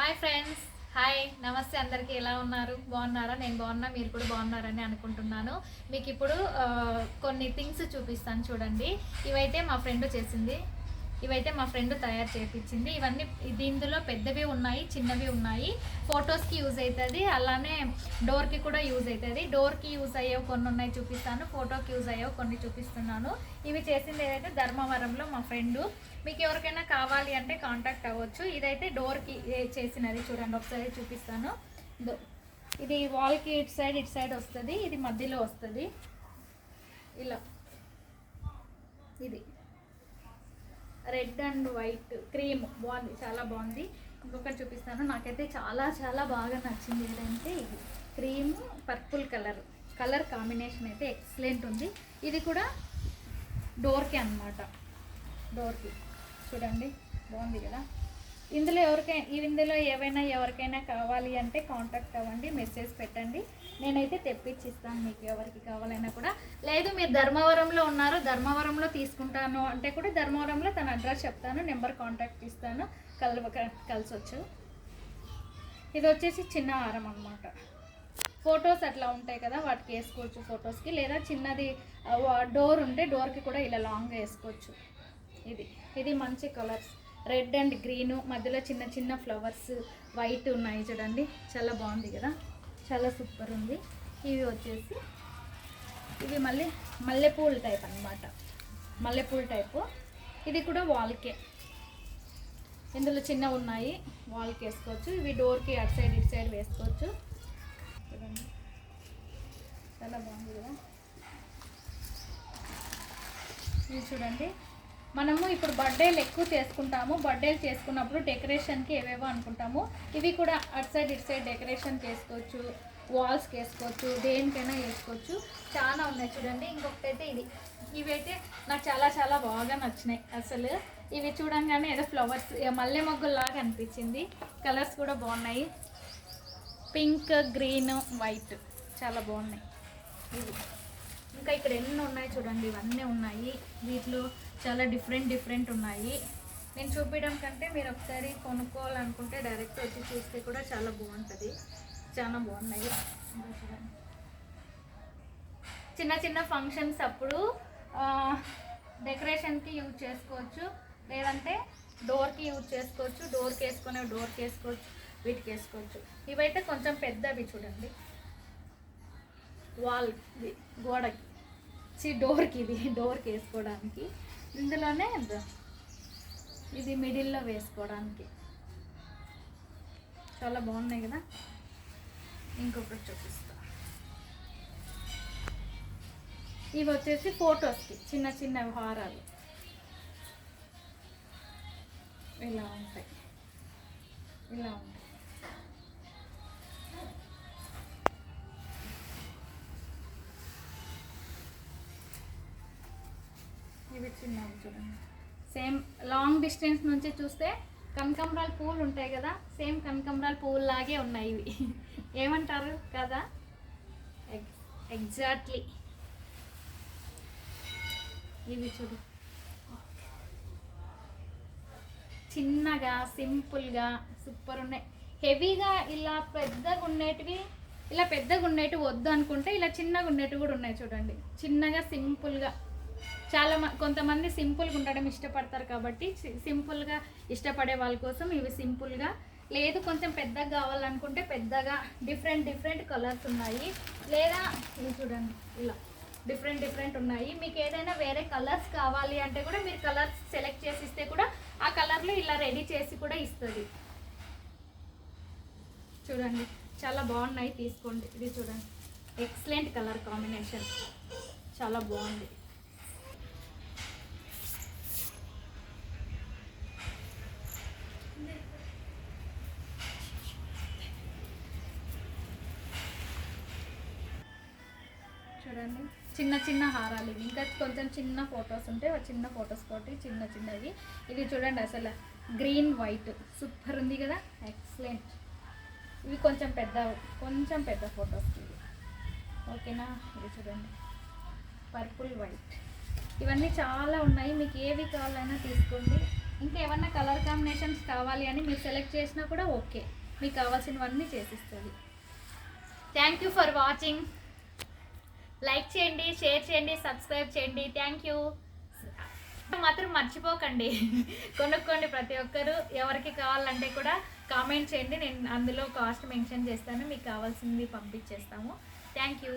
Hi friends, hi నమస్తే. అందరికీ ఎలా ఉన్నారు? బాగున్నారా? నేను బాగున్నా, మీరు కూడా బాగున్నారని అనుకుంటున్నాను. మీకు ఇప్పుడు కొన్ని థింగ్స్ చూపిస్తాను చూడండి. ఇవైతే మా ఫ్రెండ్ చేసింది, ఇవైతే మా ఫ్రెండ్ తయారు చేయించింది. ఇవన్నీ దీంట్లో పెద్దవి ఉన్నాయి, చిన్నవి ఉన్నాయి. ఫొటోస్కి యూజ్ అవుతుంది, అలానే డోర్కి కూడా యూజ్ అవుతుంది. డోర్కి యూజ్ అయ్యేవి కొన్ని ఉన్నాయి చూపిస్తాను, ఫోటోకి యూజ్ అయ్యేవి కొన్ని చూపిస్తున్నాను. ఇవి చేసింది ఏదైతే ధర్మవరంలో మా ఫ్రెండు. మీకు ఎవరికైనా కావాలి అంటే కాంటాక్ట్ అవ్వచ్చు. ఇదైతే డోర్కి చేసినది, చూడండి ఒకసారి చూపిస్తాను. ఇది వాల్కి ఇటు సైడ్ వస్తుంది, ఇది మధ్యలో వస్తుంది ఇలా. ఇది రెడ్ అండ్ వైట్ క్రీమ్ బాగుంది, చాలా బాగుంది. ఇంకొకటి చూపిస్తాను. నాకైతే చాలా బాగా నచ్చింది. ఏంటంటే ఇది క్రీమ్ పర్పుల్ కలర్ కాంబినేషన్ అయితే ఎక్సలెంట్ ఉంది. ఇది కూడా డోర్కి అన్నమాట. డోర్కి చూడండి, బాగుంది కదా. ఇందులో ఎవరికైనా కావాలి అంటే కాంటాక్ట్ అవ్వండి, మెసేజ్ పెట్టండి. నేనైతే తెప్పించిస్తాను మీకు ఎవరికి కావాలైనా కూడా. లేదు మీరు ధర్మవరంలో ఉన్నారు, ధర్మవరంలో తీసుకుంటాను అంటే కూడా ధర్మవరంలో తన అడ్రస్ చెప్తాను, నెంబర్ కాంటాక్ట్ ఇస్తాను, కలిసొచ్చు. ఇది వచ్చేసి చిన్న హారం అన్నమాట. ఫొటోస్ అట్లా ఉంటాయి కదా, వాటికి వేసుకోవచ్చు ఫొటోస్కి. లేదా చిన్నది డోర్ ఉంటే డోర్కి కూడా ఇలా లాంగ్గా వేసుకోవచ్చు. ఇది మంచి కలర్స్, రెడ్ అండ్ గ్రీను, మధ్యలో చిన్న ఫ్లవర్స్ వైట్ ఉన్నాయి చూడండి, చాలా బాగుంది కదా, చాలా సూపర్ ఉంది. ఇవి వచ్చేసి ఇవి మల్లెపూల టైప్ అన్నమాట, మల్లెపూల టైపు. ఇది కూడా వాల్కే, ఇందులో చిన్నవి ఉన్నాయి, వాల్కి వేసుకోవచ్చు. ఇవి డోర్కి అటు సైడ్ వేసుకోవచ్చు. చూడండి చాలా బాగుంది కదా. ఇవి చూడండి, మనము ఇప్పుడు బర్త్డేలు ఎక్కువ చేసుకుంటాము. బర్త్డేలు చేసుకున్నప్పుడు డెకరేషన్కి ఏవేవో అనుకుంటాము. ఇవి కూడా అటు సైడ్ డెకరేషన్కి వేసుకోవచ్చు, వాల్స్కి వేసుకోవచ్చు, దేనికైనా వేసుకోవచ్చు. చాలా ఉన్నాయి చూడండి. ఇంకొకటి అయితే ఇవైతే నాకు చాలా బాగా నచ్చినాయి అసలు. ఇవి చూడంగానే ఏదో ఫ్లవర్స్ మల్లె మొగ్గుల్లాగా అనిపించింది. కలర్స్ కూడా బాగున్నాయి, పింక్, గ్రీన్, వైట్, చాలా బాగున్నాయి ఇవి. ఇంకా ఇక్కడ ఎన్ని ఉన్నాయి చూడండి, ఇవన్నీ ఉన్నాయి. వీటిలో చాలా డిఫరెంట్ ఉన్నాయి. నేను చూపించడం కంటే మీరు ఒకసారి కొనుక్కోవాలనుకుంటే డైరెక్ట్ వచ్చి చూస్తే కూడా చాలా బాగుంటుంది. చాలా బాగున్నాయి. చిన్న ఫంక్షన్స్ అప్పుడు డెకరేషన్కి యూజ్ చేసుకోవచ్చు, లేదంటే డోర్కి యూజ్ చేసుకోవచ్చు. డోర్కి వేసుకోవచ్చు, వీటికి వేసుకోవచ్చు. ఇవైతే కొంచెం పెద్దవి చూడండి, వాల్ది గోడకి డోర్కి వేసుకోవడానికి. ఇందులోనే ఇది మిడిల్లో వేసుకోవడానికి. చాలా బాగున్నాయి కదా. ఇంకొకటి చూపిస్తా. ఇవి వచ్చేసి ఫొటోస్కి చిన్న హారాలు ఇలా ఉంటాయి. ఇవి చిన్నవి చూడండి. సేమ్ లాంగ్ డిస్టెన్స్ నుంచి చూస్తే కనకాంబరాల పూలు ఉంటాయి కదా, సేమ్ కనకాంబరాల పూలు లాగే ఉన్నాయి ఇవి. ఏమంటారు కదా, ఎగ్జాక్ట్లీ. ఇవి చూడు, చిన్నగా సింపుల్గా సూపర్ ఉన్నాయి. హెవీగా ఇలా పెద్దగా ఉండేటివి వద్దు అనుకుంటే ఇలా చిన్నగా ఉండేటివి కూడా ఉన్నాయి చూడండి. చిన్నగా సింపుల్గా, కొంతమంది సింపుల్గా ఉండడం ఇష్టపడతారు కాబట్టి సింపుల్గా ఇష్టపడే వాళ్ళ కోసం ఇవి సింపుల్గా. లేదు కొంచెం పెద్దగా కావాలనుకుంటే పెద్దగా డిఫరెంట్ కలర్స్ ఉన్నాయి. లేదా ఇవి చూడండి, ఇలా డిఫరెంట్ ఉన్నాయి. మీకు ఏదైనా వేరే కలర్స్ కావాలి అంటే కూడా మీరు కలర్స్ సెలెక్ట్ చేసి ఇస్తే కూడా ఆ కలర్లో ఇలా రెడీ చేసి కూడా ఇస్తుంది. చూడండి చాలా బాగున్నాయి, తీసుకోండి. ఇది చూడండి, ఎక్సలెంట్ కలర్ కాంబినేషన్, చాలా బాగుంది. చూడండి చిన్న హారాలు ఇవి. ఇంకా కొంచెం చిన్న ఫొటోస్ ఉంటే చిన్న ఫొటోస్ తోటి చిన్నవి. ఇది చూడండి అసలు గ్రీన్ వైట్ సూపర్ ఉంది కదా, ఎక్సలెంట్. ఇవి కొంచెం పెద్ద ఫొటోస్ ఇవి, ఓకేనా. ఇది చూడండి పర్పుల్ వైట్, ఇవన్నీ చాలా ఉన్నాయి. మీకు ఏవి కావాలైనా తీసుకోండి. ఇంకా ఏమన్నా కలర్ కాంబినేషన్స్ కావాలి అని మీరు సెలెక్ట్ చేసినా కూడా ఓకే, మీకు కావాల్సినవన్నీ చేసిస్తుంది. Thank you for watching. Like చేయండి, షేర్ చేయండి, సబ్స్క్రైబ్ చేయండి. Thank you. మాత్రం మర్చిపోకండి, కొనుక్కోండి ప్రతి ఒక్కరు. ఎవరికి కావాలంటే కూడా కామెంట్ చేయండి, నేను అందులో కాస్ట్ మెన్షన్ చేస్తాను, మీకు కావాల్సింది పంపించేస్తాము. Thank you.